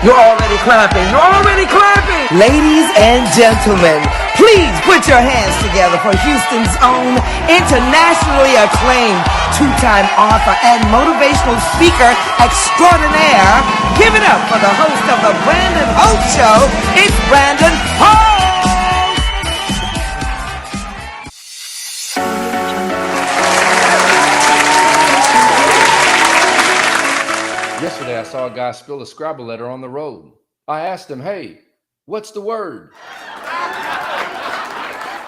You're already clapping. You're already clapping. Ladies and gentlemen, please put your hands together for Houston's own internationally acclaimed two-time author and motivational speaker extraordinaire. Give it up for the host of the Brandon Holt Show. It's Brandon Holt. Yesterday, I saw a guy spill a Scrabble letter on the road. I asked him, hey, what's the word?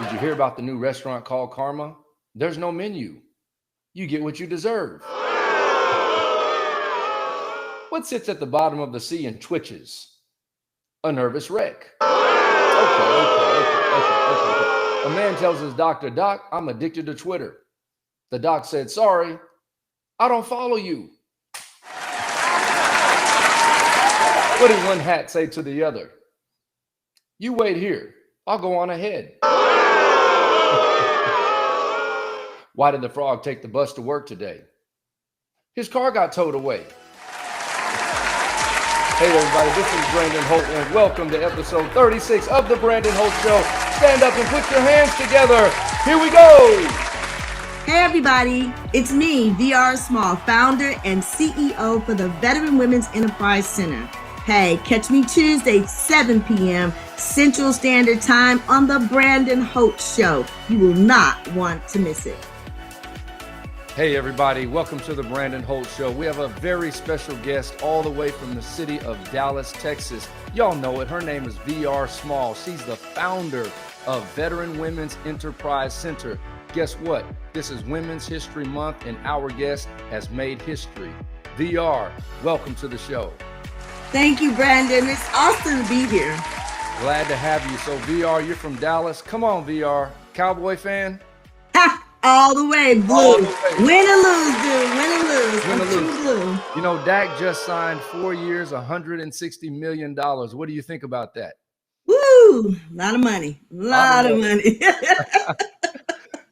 Did you hear about the new restaurant called Karma? There's no menu. You get what you deserve. What sits at the bottom of the sea and twitches? A nervous wreck. Okay. A man tells his doctor, Doc, I'm addicted to Twitter. The doc said, sorry, I don't follow you. What did one hat say to the other? You wait here. I'll go on ahead. Why did the frog take the bus to work today? His car got towed away. Hey everybody, this is Brandon Holt and welcome to episode 36 of the Brandon Holt Show. Stand up and put your hands together. Here we go. Hey everybody, it's me, VR Small, founder and CEO for the Veteran Women's Enterprise Center. Hey, catch me Tuesday, 7 p.m. Central Standard Time on the Brandon Holt Show. You will not want to miss it. Hey everybody, welcome to the Brandon Holt Show. We have a very special guest all the way from the city of Dallas, Texas. Y'all know it. Her name is VR Small. She's the founder of Veteran Women's Enterprise Center. Guess what? This is Women's History Month and our guest has made history. VR, welcome to the show. Thank you, Brandon. It's awesome to be here. Glad to have you. So VR, you're from Dallas. Come on, VR. Cowboy fan? Ha! All the way, blue. All the way. Win or lose, dude. Win or lose. Win or I'm lose. blue. You know, Dak just signed 4 years, $160 million. What do you think about that? Woo! A lot of money. A lot of money.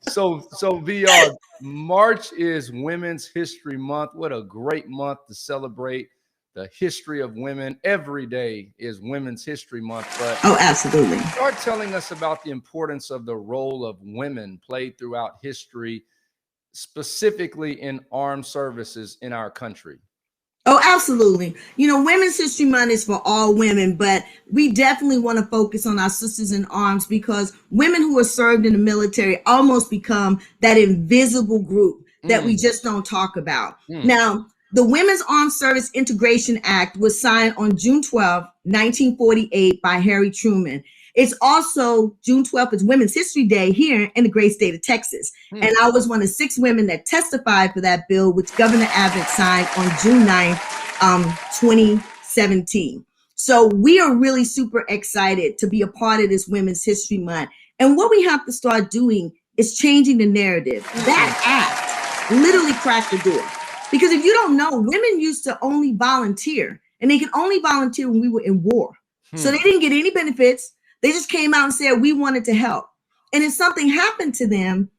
So VR, March is Women's History Month. What a great month to celebrate the history of women. Every day is Women's History Month. But Oh, absolutely. start telling us about the importance of the role of women played throughout history, specifically in armed services in our country. Oh, absolutely. You know, Women's History Month is for all women, but we definitely want to focus on our sisters in arms because women who are served in the military almost become that invisible group that we just don't talk about. Now, the Women's Armed Service Integration Act was signed on June 12, 1948 by Harry Truman. It's also June 12th is Women's History Day here in the great state of Texas. And I was one of 6 women that testified for that bill, which Governor Abbott signed on June 9th, 2017. So we are really super excited to be a part of this Women's History Month. And what we have to start doing is changing the narrative. That act literally cracked the door. Because if you don't know, women used to only volunteer, and they could only volunteer when we were in war. So they didn't get any benefits. They just came out and said, we wanted to help. And if something happened to them,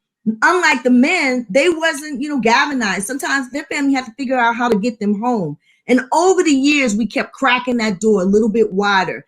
unlike the men, they wasn't, galvanized. Sometimes their family had to figure out how to get them home. And over the years, we kept cracking that door a little bit wider.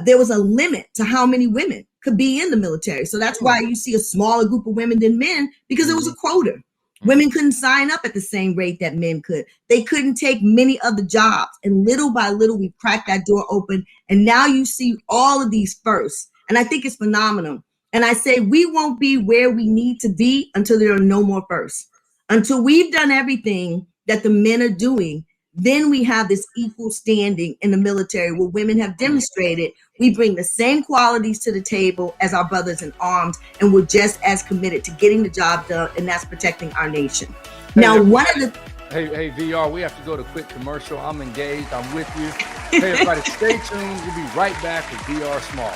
There was a limit to how many women could be in the military. So that's why you see a smaller group of women than men, because it was a quota. Women couldn't sign up at the same rate that men could. They couldn't take many other jobs. And little by little, we've cracked that door open. And now you see all of these firsts. And I think it's phenomenal. And I say we won't be where we need to be until there are no more firsts. Until we've done everything that the men are doing, then we have this equal standing in the military where women have demonstrated we bring the same qualities to the table as our brothers in arms, and we're just as committed to getting the job done, and that's protecting our nation. Now, one of the... Hey, VR, we have to go to quick commercial. I'm engaged. I'm with you. Hey, everybody, stay tuned. We'll be right back with VR Small.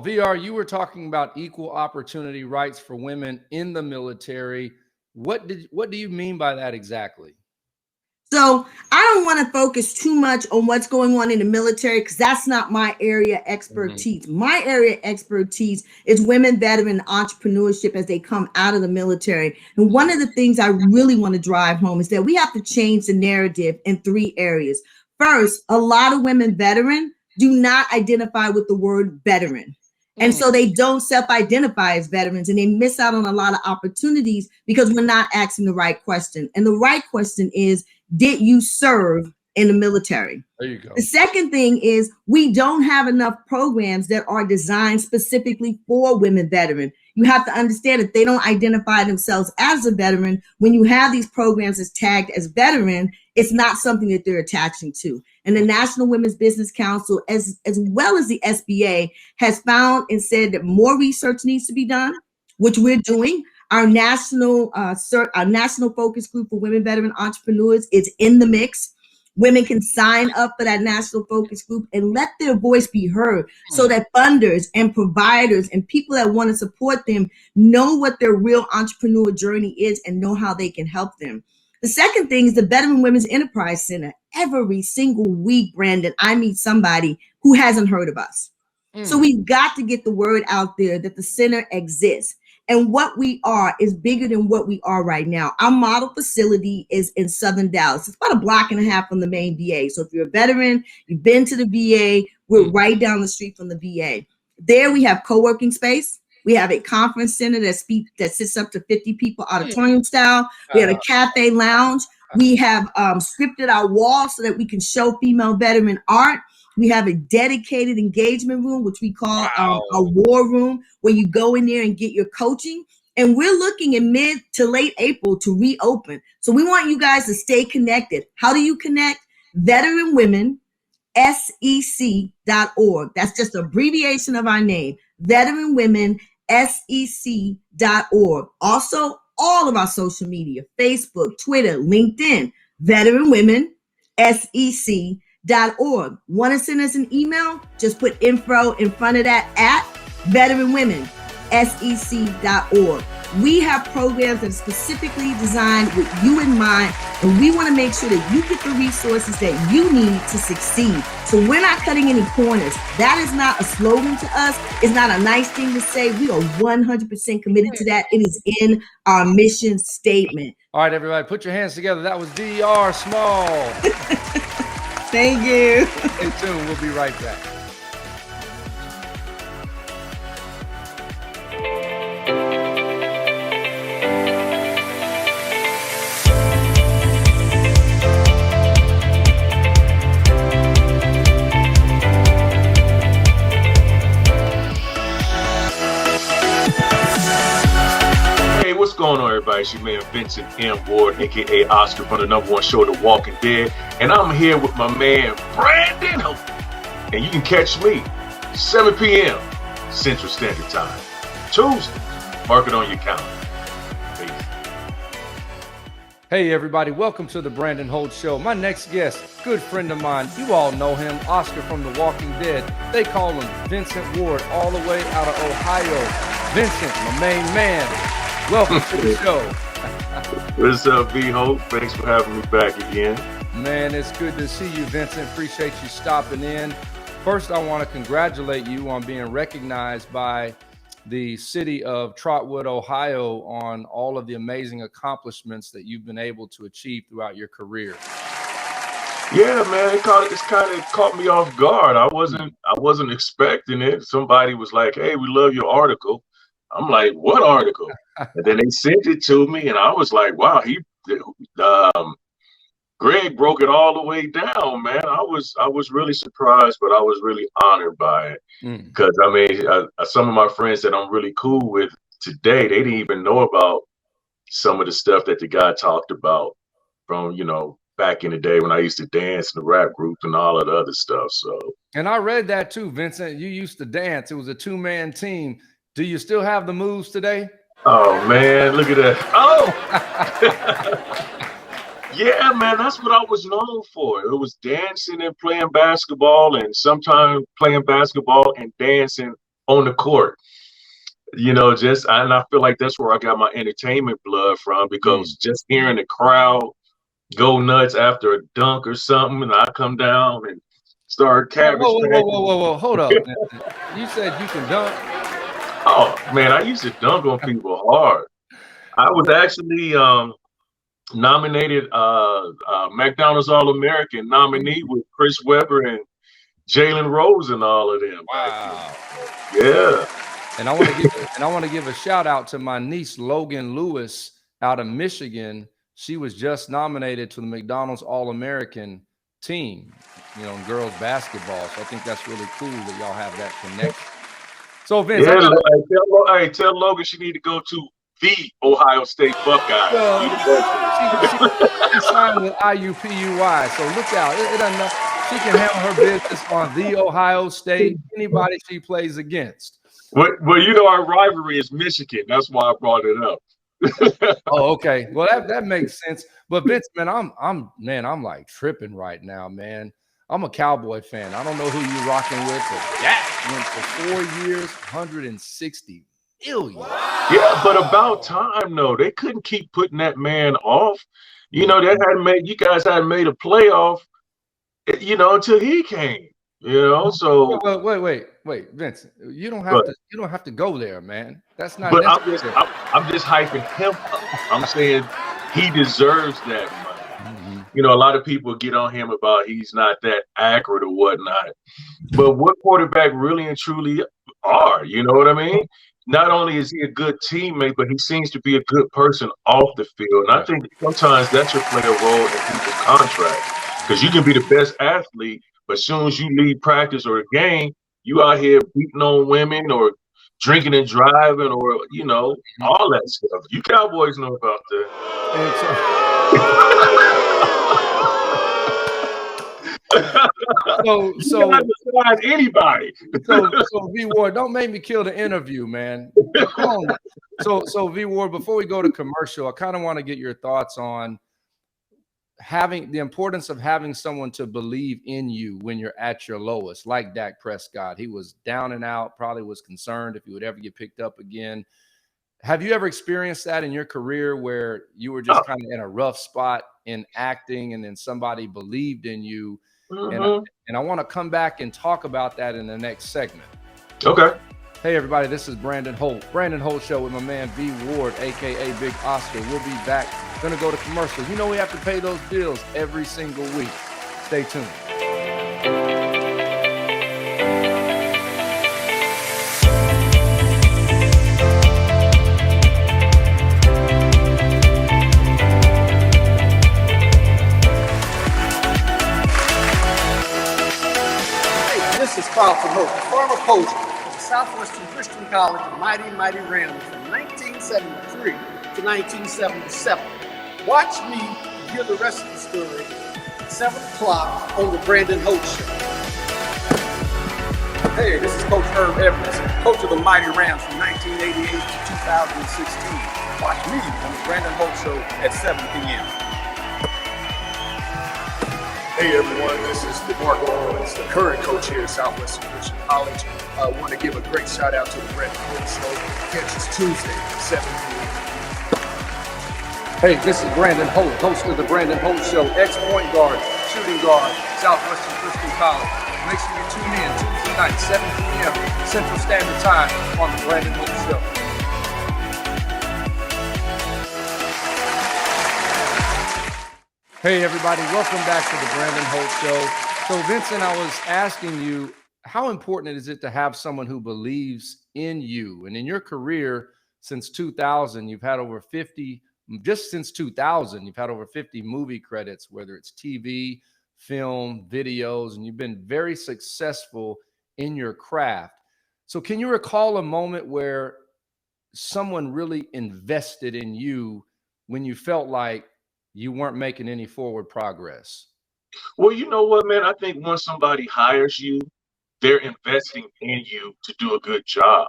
VR, you were talking about equal opportunity rights for women in the military. What do you mean by that exactly? So I don't want to focus too much on what's going on in the military because that's not my area of expertise. My area of expertise is women veteran entrepreneurship as they come out of the military. And one of the things I really want to drive home is that we have to change the narrative in 3 areas. First, a lot of women veteran do not identify with the word veteran. And so they don't self-identify as veterans and they miss out on a lot of opportunities because we're not asking the right question. And the right question is, did you serve in the military? There you go. The second thing is we don't have enough programs that are designed specifically for women veterans. You have to understand if they don't identify themselves as a veteran, when you have these programs that's tagged as veteran, it's not something that they're attaching to. And the National Women's Business Council, as well as the SBA, has found and said that more research needs to be done, which we're doing. Our national focus group for women veteran entrepreneurs is in the mix. Women can sign up for that national focus group and let their voice be heard so that funders and providers and people that want to support them know what their real entrepreneur journey is and know how they can help them. The second thing is the Veteran Women's Enterprise Center. Every single week, Brandon, I meet somebody who hasn't heard of us. So we've got to get the word out there that the center exists. And what we are is bigger than what we are right now. Our model facility is in Southern Dallas. It's about a block and a half from the main VA. So if you're a veteran, you've been to the VA, we're right down the street from the VA. There we have co-working space. We have a conference center that sits up to 50 people auditorium style. We have a cafe lounge. We have scripted our walls so that we can show female veteran art. We have a dedicated engagement room, which we call a war room, where you go in there and get your coaching. And we're looking in mid to late April to reopen. So we want you guys to stay connected. How do you connect? Veteran Women, SEC.org. That's just an abbreviation of our name. Veteran Women, SEC.org. Also, all of our social media, Facebook, Twitter, LinkedIn, Veteran Women, SEC.org. Want to send us an email? Just put info in front of that at Veteran Women, SEC.org. We have programs that are specifically designed with you in mind, and we want to make sure that you get the resources that you need to succeed. So we're not cutting any corners. That is not a slogan to us. It's not a nice thing to say. We are 100% committed to that. It is in our mission statement. All right, everybody, put your hands together. That was VR Small. Thank you. Stay tuned. We'll be right back. What's going on, everybody? It's your man Vincent M. Ward, aka Oscar from the #1 show, The Walking Dead, and I'm here with my man Brandon. And you can catch me 7 p.m. Central Standard Time, Tuesday. Mark it on your calendar. Peace. Hey, everybody, welcome to the Brandon Holt Show. My next guest, good friend of mine, you all know him, Oscar from The Walking Dead. They call him Vincent Ward, all the way out of Ohio. Vincent, my main man. Welcome to the show. What's up, V Hope? Thanks for having me back again. Man, it's good to see you, Vincent. Appreciate you stopping in. First, I want to congratulate you on being recognized by the city of Trotwood, Ohio, on all of the amazing accomplishments that you've been able to achieve throughout your career. Yeah, man, it's kind of caught me off guard. I wasn't expecting it. Somebody was like, "Hey, we love your article." I'm like, "What article?" And then they sent it to me, and I was like, "Wow, Greg broke it all the way down, man." I was really surprised, but I was really honored by it because I mean, some of my friends that I'm really cool with today, they didn't even know about some of the stuff that the guy talked about from back in the day when I used to dance in the rap group and all of the other stuff. So, and I read that too, Vincent. You used to dance. It was a 2-man team. Do you still have the moves today? Oh man, look at that. Oh yeah, man, that's what I was known for. It was dancing and playing basketball, and sometimes playing basketball and dancing on the court. And I feel like that's where I got my entertainment blood from, because just hearing the crowd go nuts after a dunk or something, and I come down and start cabbage patching. Whoa. Hold up. You said you can dunk. Oh man, I used to dunk on people hard. I was actually nominated McDonald's All-American nominee with Chris Webber and Jalen Rose and all of them. Wow. Yeah. And I want to give a shout out to my niece Logan Lewis out of Michigan. She was just nominated to the McDonald's All-American team, you know, in girls basketball. So I think that's really cool that y'all have that connection. So Vince, yeah, tell Logan she need to go to the Ohio State Buckeyes. She signed with IUPUI, so look out. It doesn't. She can handle her business on the Ohio State. Anybody she plays against. Well, you know our rivalry is Michigan. That's why I brought it up. Oh, okay. Well, that makes sense. But Vince, man, I'm like tripping right now, man. I'm a Cowboy fan. I don't know who you're rocking with, but that went for 4 years, 160 million. Yeah, but about time though. They couldn't keep putting that man off. You know, you guys hadn't made a playoff, you know, until he came. You know, so wait, Vince. You don't have to go there, man. That's not. But I'm just hyping him up. I'm saying he deserves that money. Mm-hmm. You know, a lot of people get on him about he's not that accurate or whatnot. But what quarterback really and truly are? You know what I mean? Not only is he a good teammate, but he seems to be a good person off the field. And I think sometimes that should play a role in people's contracts. Because you can be the best athlete, but as soon as you leave practice or a game, you out here beating on women or drinking and driving or, you know, all that stuff. You Cowboys know about that. So anybody. So V Ward, don't make me kill the interview, man. So V Ward, before we go to commercial, I kind of want to get your thoughts on having the importance of having someone to believe in you when you're at your lowest, like Dak Prescott. He was down and out, probably was concerned if he would ever get picked up again. Have you ever experienced that in your career where you were just kind of in a rough spot in acting and then somebody believed in you? Mm-hmm. And I want to come back and talk about that in the next segment. Okay. Hey, everybody, this is Brandon Holt. Brandon Holt Show with my man V Ward, a.k.a. Big Oscar. We'll be back. Going to go to commercial. You know we have to pay those bills every single week. Stay tuned. Hey, this is Carlton Hope, former coach of Southwestern Christian College, Mighty Rams from 1973 to 1977. Watch me hear the rest of the story at 7 o'clock on the Brandon Holt Show. Hey, this is Coach Herb Evans, coach of the Mighty Rams from 1988 to 2016. Watch me on the Brandon Holt Show at 7 p.m. Hey everyone, this is DeMarco Owens, the current coach here at Southwestern Christian College. I want to give a great shout out to the Brandon Holt Show. Catch us Tuesday, 7 p.m. Hey, this is Brandon Holt, host of the Brandon Holt Show, ex-point guard, shooting guard, Southwestern Christian College. Make sure you tune in Tuesday night, 7 p.m. Central Standard Time on the Brandon Holt Show. Hey, everybody, welcome back to the Brandon Holt Show. So, Vincent, I was asking you, how important is it to have someone who believes in you? And in your career, since 2000, you've had over 50 just since 2000, you've had over 50 movie credits, whether it's TV, film, videos, and you've been very successful in your craft. So can you recall a moment where someone really invested in you when you felt like you weren't making any forward progress? Well, you know what, man? I think once somebody hires you, they're investing in you to do a good job.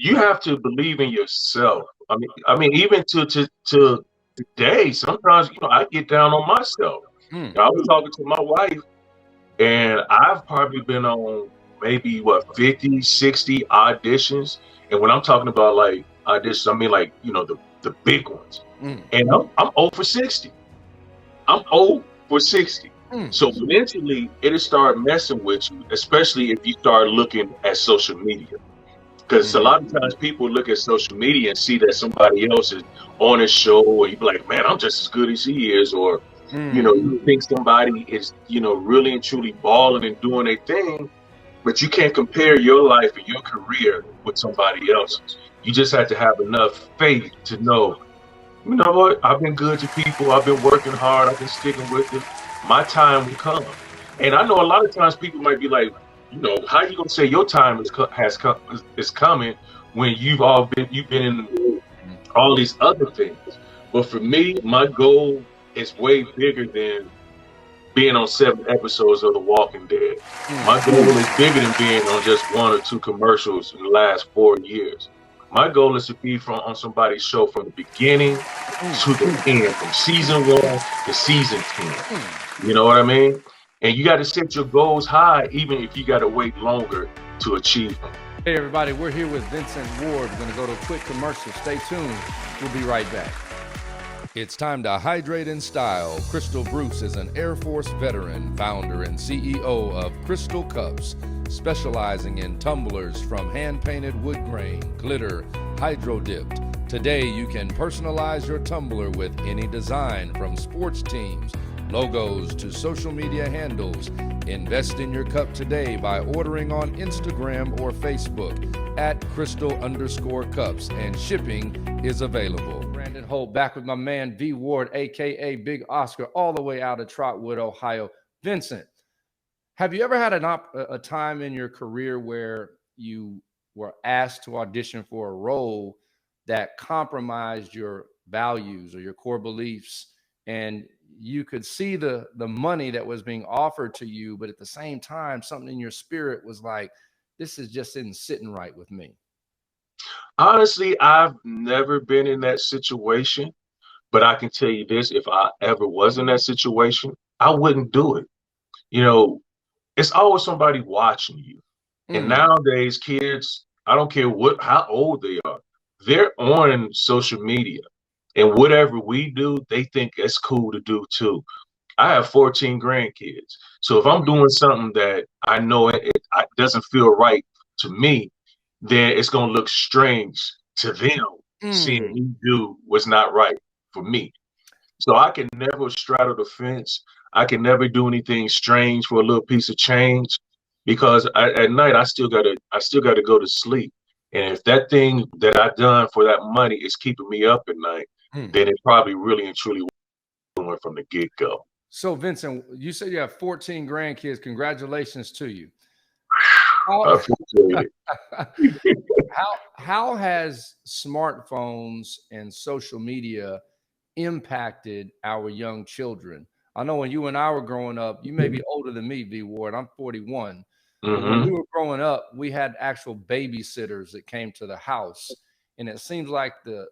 You have to believe in yourself. I mean, even to today, sometimes, you know, I get down on myself. I was talking to my wife, and I've probably been on maybe 50, 60 auditions. And when I'm talking about like auditions, I mean like, you know, the big ones. And I'm 0 for 60. I'm 0 for 60. So mentally, it'll start messing with you, especially if you start looking at social media. Because a lot of times people look at social media and see that somebody else is on a show, or you be like, man, I'm just as good as he is. Or, you think somebody is, really and truly balling and doing a thing, but you can't compare your life and your career with somebody else's. You just have to have enough faith to know, you know what? I've been good to people. I've been working hard. I've been sticking with it. My time will come. And I know a lot of times people might be like, how you gonna say your time is coming when you've been in all these other things? But for me, my goal is way bigger than being on 7 episodes of The Walking Dead. My goal is bigger than being on just 1 or 2 commercials in the last 4 years. My goal is to be on somebody's show from the beginning to the end, from season 1 to season 10. You know what I mean? And you got to set your goals high, even if you got to wait longer to achieve them. Hey, everybody, we're here with Vincent Ward. We're going to go to a quick commercial. Stay tuned. We'll be right back. It's time to hydrate in style. Crystal Bruce is an Air Force veteran, founder and CEO of Crystal Cups, specializing in tumblers from hand-painted wood grain, glitter, hydro-dipped. Today, you can personalize your tumbler with any design, from sports teams, logos to social media handles. Invest in your cup today by ordering on Instagram or Facebook at Crystal_Cups, and shipping is available. Brandon Holt back with my man V Ward, aka Big Oscar, all the way out of Trotwood, Ohio. Vincent, have you ever had a time in your career where you were asked to audition for a role that compromised your values or your core beliefs, and you could see the money that was being offered to you, but at the same time, something in your spirit was like, this is just isn't sitting right with me? Honestly, I've never been in that situation, but I can tell you this, if I ever was in that situation, I wouldn't do it. It's always somebody watching you. And nowadays, kids, I don't care how old they are, they're on social media. And whatever we do, they think it's cool to do too. I have 14 grandkids. So if I'm doing something that I know it doesn't feel right to me, then it's going to look strange to them seeing me do what's not right for me. So I can never straddle the fence. I can never do anything strange for a little piece of change, because at night I still gotta go to sleep. And if that thing that I done for that money is keeping me up at night, then it probably really and truly went from the get-go. So Vincent, you said you have 14 grandkids. Congratulations to you. I appreciate it. How has smartphones and social media impacted our young children? I know when you and I were growing up, you may be older than me, V Ward. I'm 41. But when we were growing up, we had actual babysitters that came to the house. And it seems like the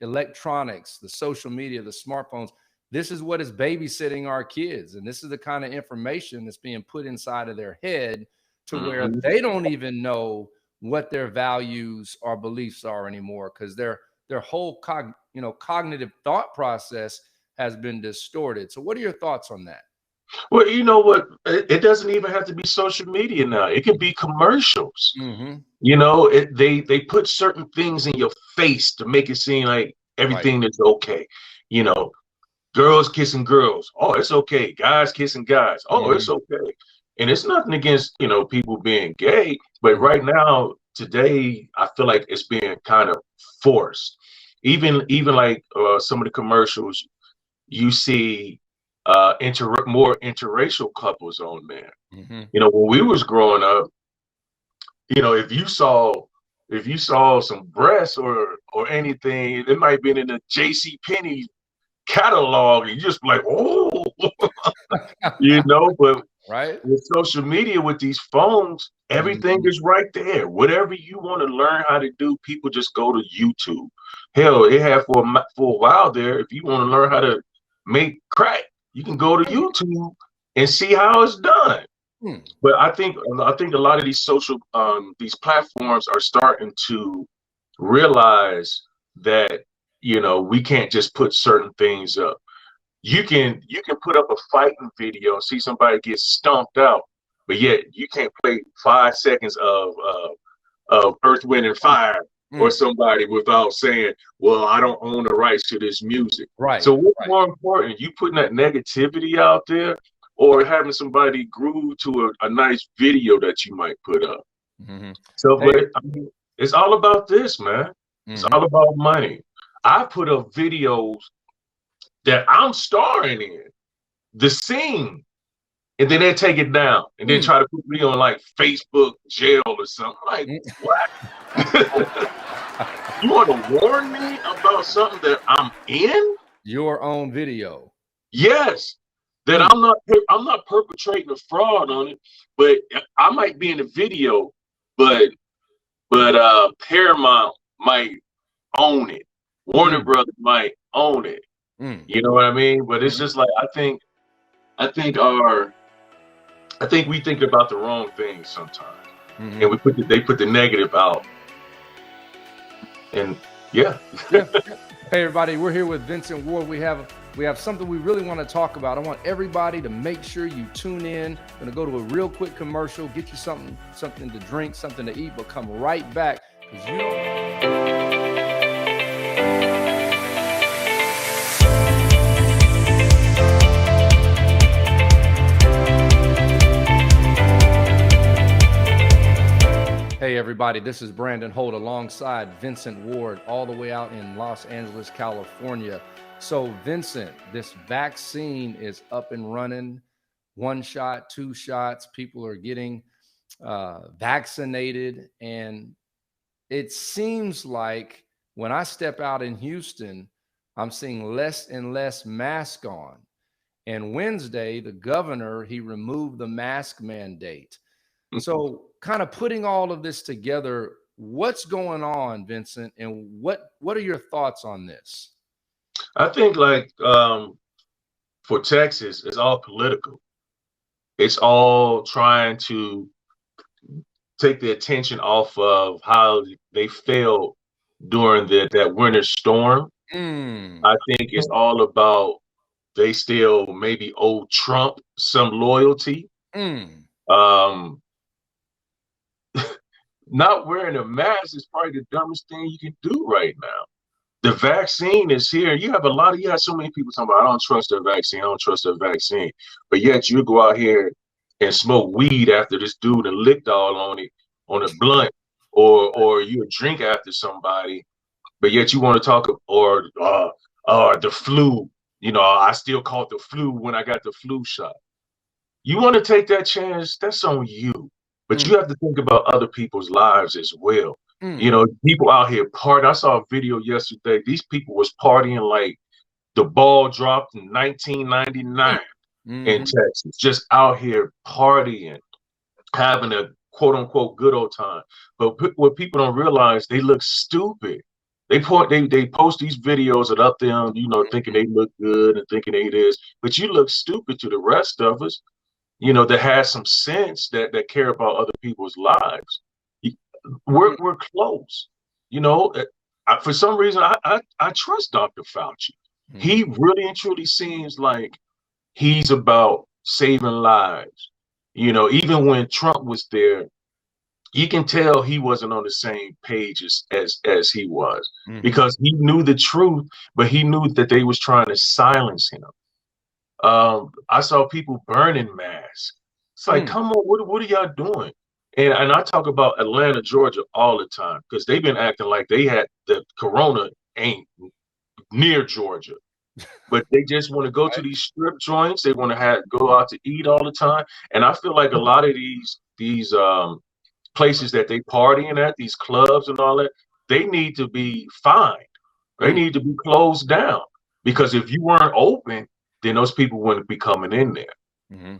electronics, the social media, the smartphones, this is what is babysitting our kids. And this is the kind of information that's being put inside of their head to where they don't even know what their values or beliefs are anymore, because their whole cognitive thought process has been distorted. So what are your thoughts on that? Well, you know what? It doesn't even have to be social media now. It can be commercials. They put certain things in your face to make it seem like everything is okay. Girls kissing girls. Oh, it's okay. Guys kissing guys. Oh, it's okay. And it's nothing against, people being gay. But right now, today, I feel like it's being kind of forced. Even like some of the commercials, you see more interracial couples on there. When we was growing up, if you saw some breasts or anything, it might have been in a J.C. Penney catalog, and you just be like, oh, but with social media, with these phones, everything is right there. Whatever you want to learn how to do, people just go to YouTube. Hell, it had for a while there, if you want to learn how to make crack, you can go to YouTube and see how it's done. But I think a lot of these these platforms are starting to realize that we can't just put certain things up. You can put up a fighting video and see somebody get stomped out, but yet you can't play 5 seconds of Earth, Wind, and Fire or somebody without saying, well, I don't own the rights to this music. Right. So what's more important, you putting that negativity out there or having somebody groove to a nice video that you might put up? So, but I mean, it's all about this, man. It's all about money. I put up videos that I'm starring in, the scene, and then they take it down and then try to put me on like Facebook jail or something. Like, what? You want to warn me about something that I'm in? Your own video. Yes. That I'm not perpetrating a fraud on it, but I might be in the video, but Paramount might own it. Warner Brothers might own it. You know what I mean? But it's just like I think we think about the wrong things sometimes, and they put the negative out. And yeah. Hey everybody, we're here with Vincent Ward. We have something we really want to talk about. I want everybody to make sure you tune in. I'm gonna go to a real quick commercial, get you something to drink, something to eat, but come right back because you don't. Hey everybody, this is Brandon Holt alongside Vincent Ward all the way out in Los Angeles, California. So Vincent, this vaccine is up and running. 1 shot, 2 shots, people are getting vaccinated. And it seems like when I step out in Houston, I'm seeing less and less mask on. And Wednesday, the governor, he removed the mask mandate. So kind of putting all of this together, what's going on, Vincent, and what are your thoughts on this? I think like for Texas, it's all political. It's all trying to take the attention off of how they failed during that winter storm. I think it's all about they still maybe owe Trump some loyalty. Not wearing a mask is probably the dumbest thing you can do right now. The vaccine is here. You have so many people talking about, I don't trust the vaccine. I don't trust the vaccine. But yet you go out here and smoke weed after this dude and licked all on it, on a blunt, or you drink after somebody. But yet you want to talk, or the flu. I still caught the flu when I got the flu shot. You want to take that chance, that's on you. But you have to think about other people's lives as well. People out here partying. I saw a video yesterday. These people was partying like the ball dropped in 1999 in Texas. Just out here partying, having a quote unquote good old time. But what people don't realize, they look stupid. They post these videos of up them, thinking they look good and thinking they this. But you look stupid to the rest of us. That has some sense, that care about other people's lives. We're close. For some reason, I trust Dr. Fauci. He really and truly seems like he's about saving lives. Even when Trump was there, you can tell he wasn't on the same page as he was, because he knew the truth, but he knew that they was trying to silence him. I saw people burning masks. It's like, come on, what are y'all doing? And I talk about Atlanta, Georgia all the time, because they've been acting like they had the corona ain't near Georgia. But they just want to go to these strip joints. They want to go out to eat all the time. And I feel like a lot of these places that they partying at, these clubs and all that, they need to be fined. They need to be closed down, because if you weren't open, then those people wouldn't be coming in there.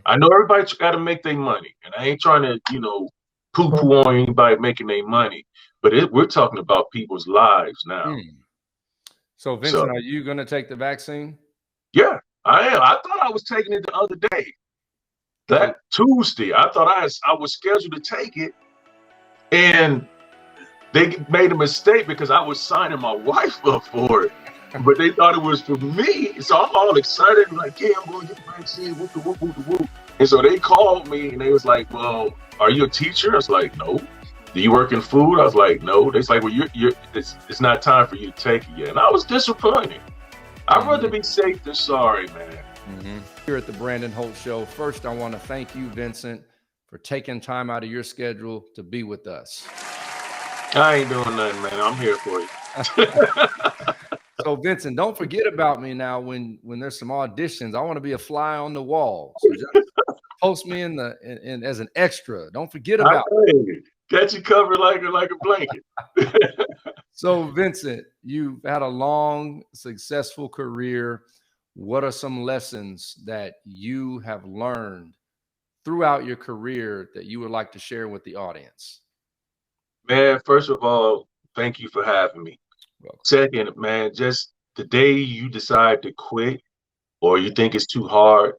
I know everybody's got to make their money, and I ain't trying to, poo-poo on anybody making their money, but we're talking about people's lives now. So, Vincent, are you going to take the vaccine? Yeah, I am. I thought I was taking it the other day. That Tuesday, I thought I was scheduled to take it, and they made a mistake because I was signing my wife up for it. but they thought it was for me. So I'm all excited, like, yeah, I'm going to get the vaccine. Whoop, the whoop, whoop, the whoop. And so they called me and they was like, well, are you a teacher? I was like, no. Do you work in food? I was like, no. They was like, well, it's not time for you to take it yet. And I was disappointed. I'd rather be safe than sorry, man. Here at the Brandon Holt Show, first I want to thank you, Vincent, for taking time out of your schedule to be with us. I ain't doing nothing, man. I'm here for you. So, Vincent, don't forget about me now when there's some auditions. I want to be a fly on the wall. So just post me in as an extra. Don't forget about me. Got you covered like a blanket. So, Vincent, you've had a long, successful career. What are some lessons that you have learned throughout your career that you would like to share with the audience? Man, first of all, thank you for having me. Welcome. Second, man, just the day you decide to quit or you think it's too hard,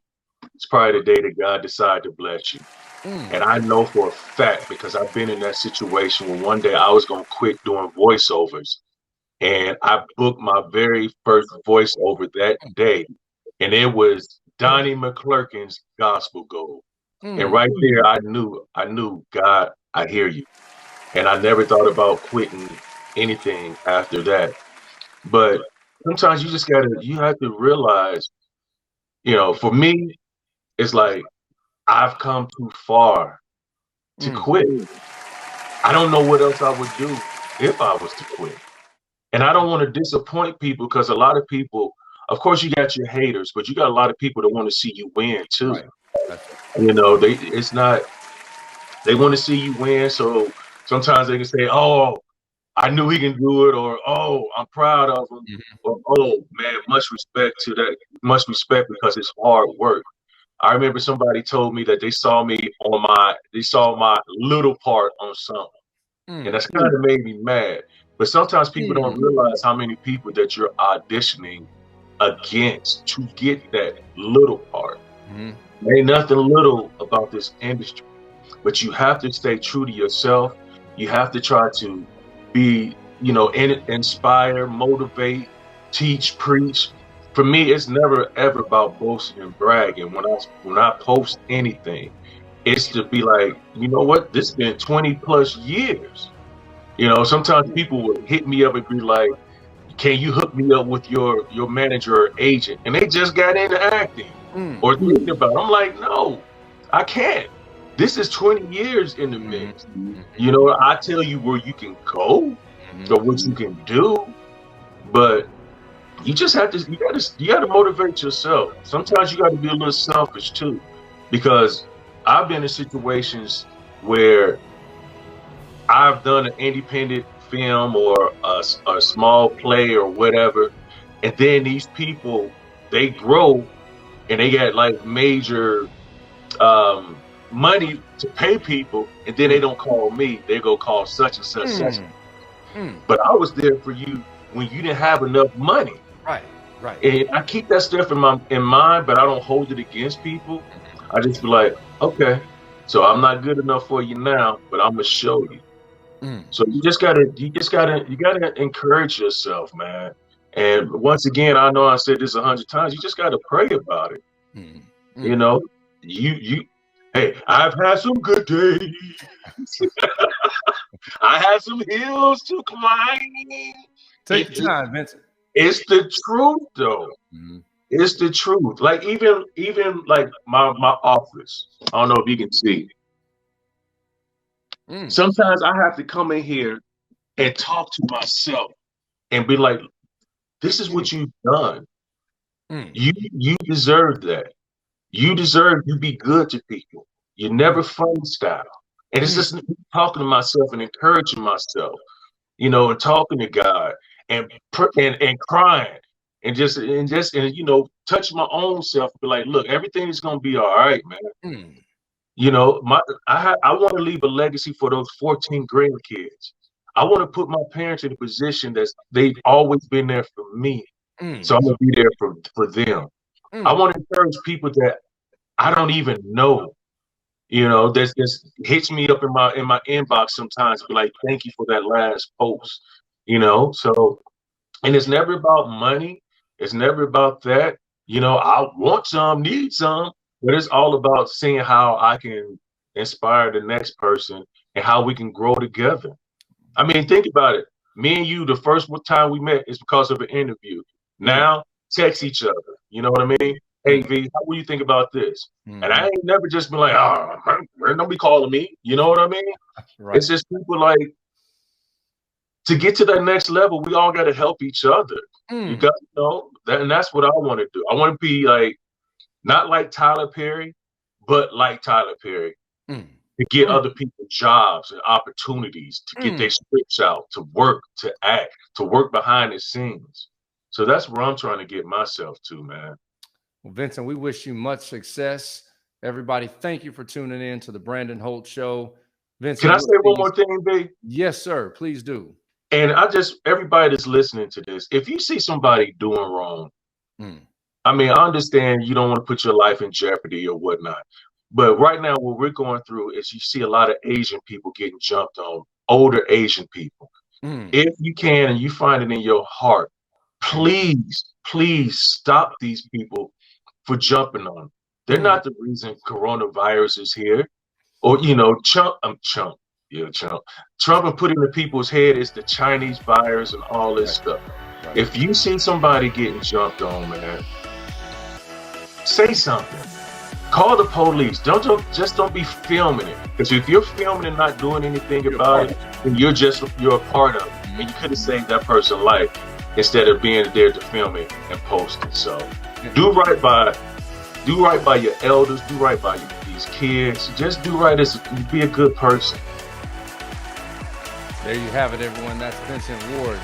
it's probably the day that God decided to bless you. And I know for a fact, because I've been in that situation where one day I was going to quit doing voiceovers. And I booked my very first voiceover that day. And it was Donnie McClurkin's Gospel Gold. And right there, I knew, God, I hear you. And I never thought about quitting anything after that. But sometimes you have to realize, for me, it's like I've come too far to quit. I don't know what else I would do if I was to quit. And I don't want to disappoint people because a lot of people, of course, you got your haters, but you got a lot of people that want to see you win too. Right. They want to see you win. So sometimes they can say, oh, I knew he can do it, or oh, I'm proud of him, or oh man, much respect to that, much respect because it's hard work. I remember somebody told me that they saw my little part on something. And that's kind of made me mad. But sometimes people don't realize how many people that you're auditioning against to get that little part. Ain't nothing little about this industry, but you have to stay true to yourself. You have to try to be, inspire, motivate, teach, preach. For me, it's never ever about boasting and bragging. When I post anything, it's to be like, you know what? This has been 20 plus years. Sometimes people would hit me up and be like, can you hook me up with your manager or agent? And they just got into acting or thinking about it. I'm like, no, I can't. This is 20 years in the mix. I tell you where you can go or what you can do, but you just have to, you got to motivate yourself. Sometimes you got to be a little selfish too, because I've been in situations where I've done an independent film or a small play or whatever, and then these people, they grow and they got like major money to pay people, and then they don't call me, they go call such and such. But I was there for you when you didn't have enough money. Right. And I keep that stuff in mind, but I don't hold it against people. I just be like, okay, so I'm not good enough for you now, but I'm gonna show you. So you gotta encourage yourself, man. And once again, I know I said this 100 times. You just gotta pray about it. Hey, I've had some good days. I had some hills to climb. Take your time, Vincent. It's the truth, though. It's the truth. Like even like my office. I don't know if you can see. Sometimes I have to come in here and talk to myself and be like, this is what you've done. You deserve that. You deserve to be good to people. You never freestyle. And it's just talking to myself and encouraging myself, and talking to God and crying and just touch my own self and be like, look, everything is gonna be all right, man. I want to leave a legacy for those 14 grandkids. I want to put my parents in a position that they've always been there for me. So I'm gonna be there for them. I want to encourage people that I don't even know, that just hits me up in my inbox sometimes, be like, thank you for that last post, so And it's never about money. It's never about that. You know, I want some, need some, but it's all about seeing how I can inspire the next person and how we can grow together. I mean, think about it. Me and you, the first time we met is because of an interview. Now, text each other. You know what I mean? Hey, V, how do you think about this? And I ain't never just been like, oh, man, don't be calling me. You know what I mean? Right. It's just people like, to get to that next level, we all got to help each other. You got to know that, and that's what I want to do. I want to be like, not like Tyler Perry, but like Tyler Perry, to get other people jobs and opportunities, to get their scripts out, to work, to act, to work behind the scenes. So that's where I'm trying to get myself to, man. Well, Vincent, we wish you much success. Everybody, thank you for tuning in to the Brandon Holt Show. Vincent, can I say one more thing, B? Yes, sir. Please do. And everybody that's listening to this, if you see somebody doing wrong, I mean, I understand you don't want to put your life in jeopardy or whatnot. But right now, what we're going through is you see a lot of Asian people getting jumped on, older Asian people. If you can and you find it in your heart, please stop these people for jumping on them. They're not the reason coronavirus is here. Or, you know, Trump and put in the people's head is the Chinese virus and all this stuff. Right. If you see somebody getting jumped on, man, say something. Call the police. Don't be filming it. Because if you're filming and not doing anything about it, then you're a part of it. And you could have saved that person's life instead of being there to film it and post it. So do right by your elders, do right by these kids. Just do right be a good person. There you have it, everyone. That's Vincent Ward.